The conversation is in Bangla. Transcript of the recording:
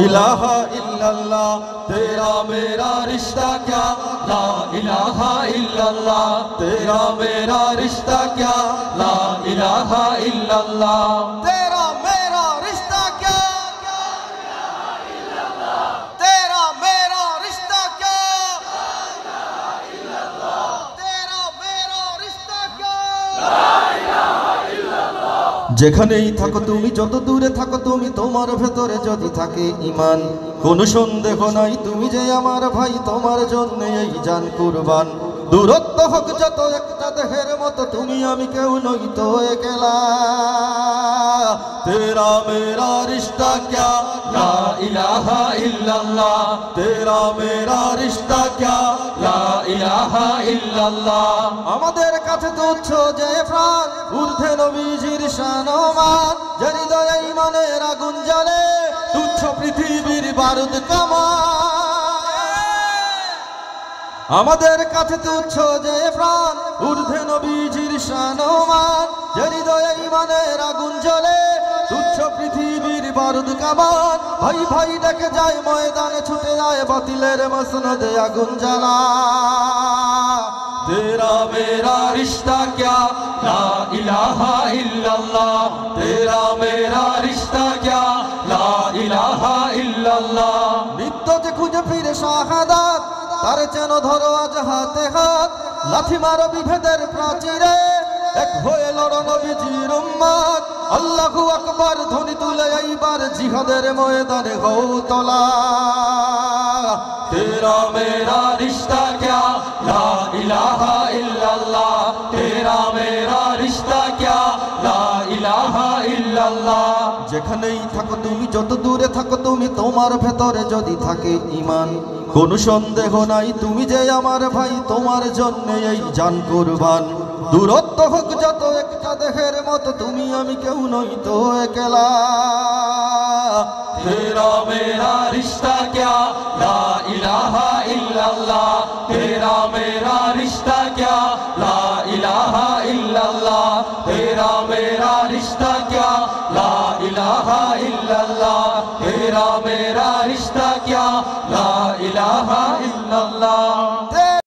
इलाहा इल्लल्लाह तेरा मेरा रिश्ता क्या ला इलाहा इल्लल्लाह तेरा मेरा रिश्ता क्या ला इलाहा इल्लल्लाह तेरा मेरा रिश्ता क्या तेरा मेरा रिश्ता क्या तेरा मेरा रिश्ता क्या যেখানেই থাকো তুমি যত দূরে থাকো তুমি তোমার ভেতরে যদি থাকে ঈমান কোনো সন্দেহ নাই তুমি যে আমার ভাই তোমার জন্য এই জান কুরবান দূরত্ব হোক যত একটা দেহের মতো তুমি আমি কেউ নই তো একলা तेरा मेरा रिश्ता क्या ला इलाहा इल्लल्लाह तेरा मेरा रिश्ता क्या ला इलाहा इल्लल्लाह আমাদের কাছে তুচ্ছ যে প্রাণ ঊর্ধ্বে নবীজির শানমান যার হৃদয়ে ঈমানের আগুন জ্বলে তুচ্ছ পৃথিবীর বারুদ কামান আমাদের কাছে তুচ্ছ যে প্রাণ ঊর্ধ্বে নবীজির শানমান যার হৃদয়ে ঈমানের আগুন জ্বলে তুচ্ছ পৃথিবীর বারুদ কামান ভাই ভাই ডেকে যায় ময়দানে ছুটে যায় বাতিলের মসনদে আগুন জ্বালা तेरा मेरा रिश्ता क्या ला इलाहा इल्लल्लाह तेरा मेरा रिश्ता क्या ला इलाहा इल्लल्लाह नित्य जे खुঁজে ফিরে শাহাদাত তার যেন ধরো আজ হাতে হাত লাথি মারো বিভেদের প্রাচীরে এক হয়ে লড়ো নবীজির উম্মত আল্লাহু আকবার ধ্বনি তুলে এইবার জিহাদের ময়দানে হও তোলা तेरा मेरा रिश्ता क्या ला इलाहा इल्लल्लाह तेरा मेरा रिश्ता क्या ला इलाहा इल्लल्लाह যেখানেই থাকো তুমি যত দূরে থাকো তুমি তোমার ভেতরে যদি থাকে ঈমান কোনো সন্দেহ নাই তুমি যে আমার ভাই তোমার জন্য এই জান কুরবান দূরত্ব হোক যত একটা দেহের মতো তুমি আমি কেউ নই তো একলা तेरा मेरा रिश्ता क्या ला इलाहा इल्लल्लाह